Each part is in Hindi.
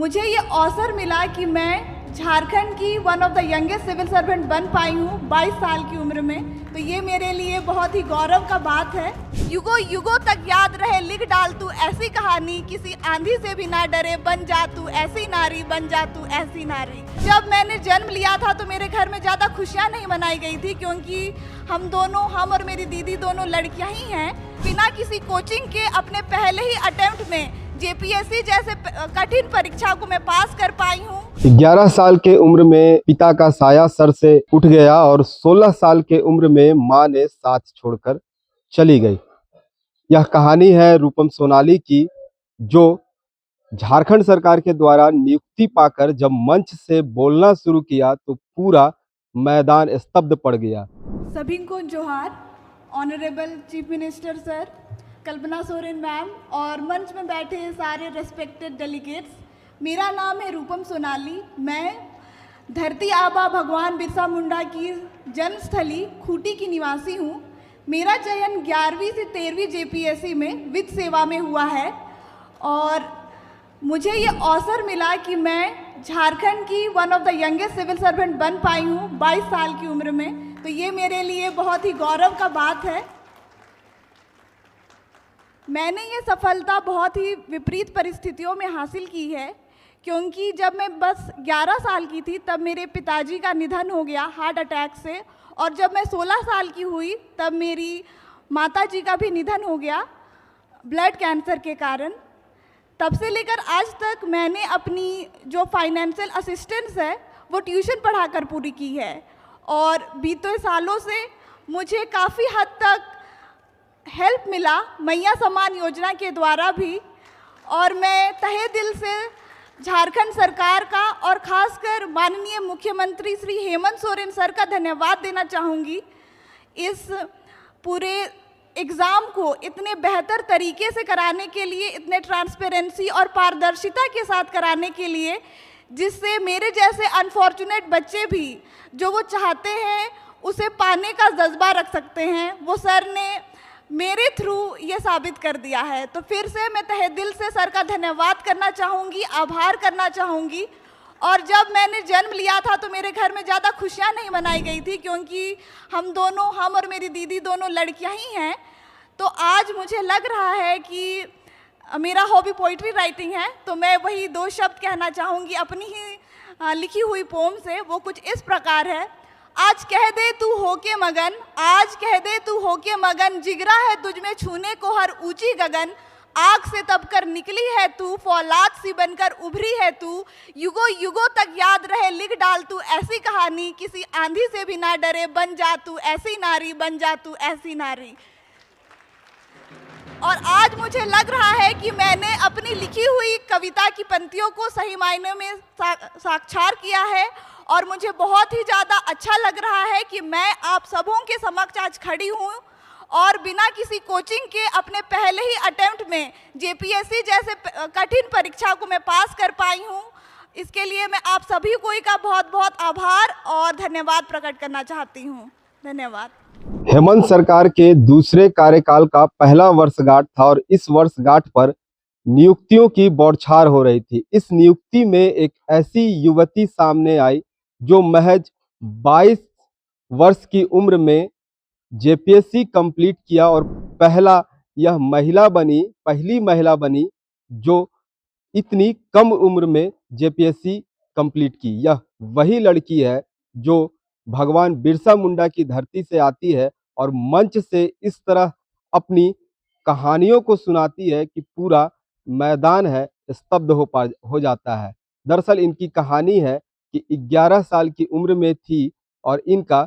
मुझे ये अवसर मिला कि मैं झारखंड की one of the youngest civil servant बन पाई हूँ 22 साल की उम्र में। तो ये मेरे लिए बहुत ही गौरव का बात है। युगों युगों तक याद रहे, लिख डाल तू ऐसी कहानी, किसी आंधी से भी ना डरे, बन जा तू ऐसी नारी, बन जा तू ऐसी नारी। जब मैंने जन्म लिया था तो मेरे घर में ज़्यादा खुशियाँ नहीं मनाई गई थी, क्योंकि हम और मेरी दीदी दोनों लड़कियाँ ही हैं। बिना किसी कोचिंग के अपने पहले ही अटेम्प्ट में जेपीएससी जैसे कठिन परीक्षा को मैं पास कर पाई हूँ। 11 साल के उम्र में पिता का साया सर से उठ गया और 16 साल के उम्र में मां ने साथ छोड़कर चली गई। यह कहानी है रूपम सोनाली की, जो झारखंड सरकार के द्वारा नियुक्ति पाकर जब मंच से बोलना शुरू किया तो पूरा मैदान स्तब्ध पड़ गया। सभी को जोहार। Honourable chief minister sir, Kalpana Soren ma'am और मंच में बैठे सारे रेस्पेक्टेड डेलीगेट्स, मेरा नाम है रूपम सोनाली। मैं धरती आबा भगवान बिरसा मुंडा की जन्मस्थली खूंटी की निवासी हूँ। मेरा चयन 11वीं से 13वीं जेपीएससी में वित्त सेवा में हुआ है और मुझे ये अवसर मिला कि मैं झारखंड की one of the youngest civil servant बन पाई हूँ 22 साल की उम्र में। तो ये मेरे लिए बहुत ही गौरव का बात है। मैंने ये सफलता बहुत ही विपरीत परिस्थितियों में हासिल की है, क्योंकि जब मैं बस 11 साल की थी तब मेरे पिताजी का निधन हो गया हार्ट अटैक से, और जब मैं 16 साल की हुई तब मेरी माताजी का भी निधन हो गया ब्लड कैंसर के कारण। तब से लेकर आज तक मैंने अपनी जो फाइनेंशियल असिस्टेंस है वो ट्यूशन पढ़ाकर पूरी की है, और बीते सालों से मुझे काफ़ी हद तक हेल्प मिला मैया सम्मान योजना के द्वारा भी। और मैं तहे दिल से झारखंड सरकार का और ख़ासकर माननीय मुख्यमंत्री श्री हेमंत सोरेन सर का धन्यवाद देना चाहूँगी। इस पूरे एग्ज़ाम को इतने बेहतर तरीके से कराने के लिए, इतने ट्रांसपेरेंसी और पारदर्शिता के साथ कराने के लिए, जिससे मेरे जैसे अनफॉर्चुनेट बच्चे भी जो वो चाहते हैं उसे पाने का जज्बा रख सकते हैं, वो सर ने मेरे थ्रू ये साबित कर दिया है। तो फिर से मैं तहे दिल से सर का धन्यवाद करना चाहूँगी, आभार करना चाहूँगी। और जब मैंने जन्म लिया था तो मेरे घर में ज़्यादा खुशियाँ नहीं मनाई गई थी, क्योंकि हम और मेरी दीदी दोनों लड़कियाँ ही हैं। तो आज मुझे लग रहा है कि मेरा हॉबी पोइट्री राइटिंग है, तो मैं वही 2 शब्द कहना चाहूँगी अपनी ही लिखी हुई पोम से। वो कुछ इस प्रकार है। आज कह दे तू होके मगन, आज कह दे तू होके मगन, जिगरा है तुझ में छूने को हर ऊंची गगन। आग से तब कर निकली है तू, फौलाद सी बनकर उभरी है तू। युगों युगों तक याद रहे, लिख डाल तू ऐसी कहानी, किसी आंधी से भी ना डरे, बन जा तू ऐसी नारी, बन जा तू ऐसी नारी। और आज मुझे लग रहा है कि मैंने अपनी लिखी हुई कविता की पंक्तियों को सही मायने में साक्षात किया है, और मुझे बहुत ही ज़्यादा अच्छा लग रहा है कि मैं आप सबों के समक्ष आज खड़ी हूँ और बिना किसी कोचिंग के अपने पहले ही अटेम्प्ट में जेपीएससी जैसे कठिन परीक्षा को मैं पास कर पाई हूँ। इसके लिए मैं आप सभी कोई का बहुत बहुत आभार और धन्यवाद प्रकट करना चाहती हूँ। धन्यवाद। हेमंत सरकार के दूसरे कार्यकाल का पहला वर्षगांठ था और इस वर्षगांठ पर नियुक्तियों की बौछार हो रही थी। इस नियुक्ति में एक ऐसी युवती सामने आई जो महज 22 वर्ष की उम्र में जेपीएससी कंप्लीट किया और यह पहली महिला बनी जो इतनी कम उम्र में जेपीएससी कंप्लीट की। यह वही लड़की है जो भगवान बिरसा मुंडा की धरती से आती है और मंच से इस तरह अपनी कहानियों को सुनाती है कि पूरा मैदान है स्तब्ध हो जाता है। दरअसल इनकी कहानी है कि 11 साल की उम्र में थी और इनका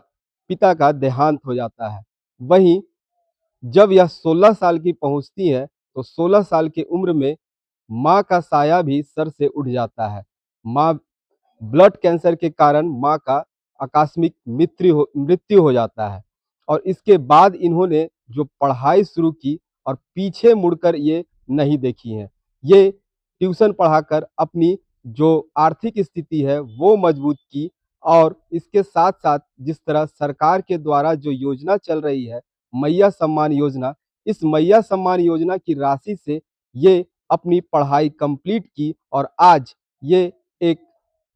पिता का देहांत हो जाता है। वहीं जब यह 16 साल की पहुंचती है तो 16 साल की उम्र में माँ का साया भी सर से उठ जाता है। माँ ब्लड कैंसर के कारण माँ का आकस्मिक मृत्यु हो जाता है और इसके बाद इन्होंने जो पढ़ाई शुरू की और पीछे मुड़कर ये नहीं देखी है। ये ट्यूशन पढ़ाकर अपनी जो आर्थिक स्थिति है वो मजबूत की और इसके साथ साथ जिस तरह सरकार के द्वारा जो योजना चल रही है मैया सम्मान योजना, इस मैया सम्मान योजना की राशि से ये अपनी पढ़ाई कंप्लीट की और आज ये एक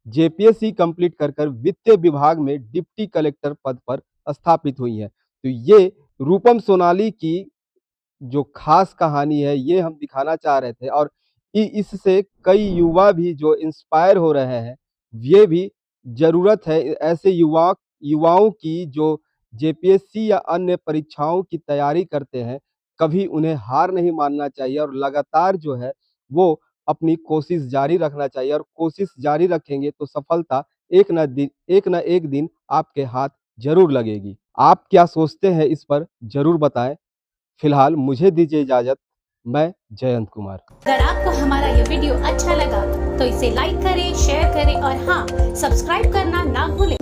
जेपीएससी कंप्लीट कर वित्तीय विभाग में डिप्टी कलेक्टर पद पर स्थापित हुई हैं। तो ये रूपम सोनाली की जो खास कहानी है ये हम दिखाना चाह रहे थे और इससे कई युवा भी जो इंस्पायर हो रहे हैं, ये भी ज़रूरत है ऐसे युवाओं की जो जेपीएससी या अन्य परीक्षाओं की तैयारी करते हैं, कभी उन्हें हार नहीं मानना चाहिए और लगातार जो है वो अपनी कोशिश जारी रखना चाहिए और कोशिश जारी रखेंगे तो सफलता एक ना एक दिन आपके हाथ ज़रूर लगेगी। आप क्या सोचते हैं इस पर ज़रूर बताएँ। फिलहाल मुझे दीजिए इजाज़त, मैं जयंत कुमार। अगर आपको हमारा ये वीडियो अच्छा लगा तो इसे लाइक करें, शेयर करें और हाँ, सब्सक्राइब करना ना भूलें।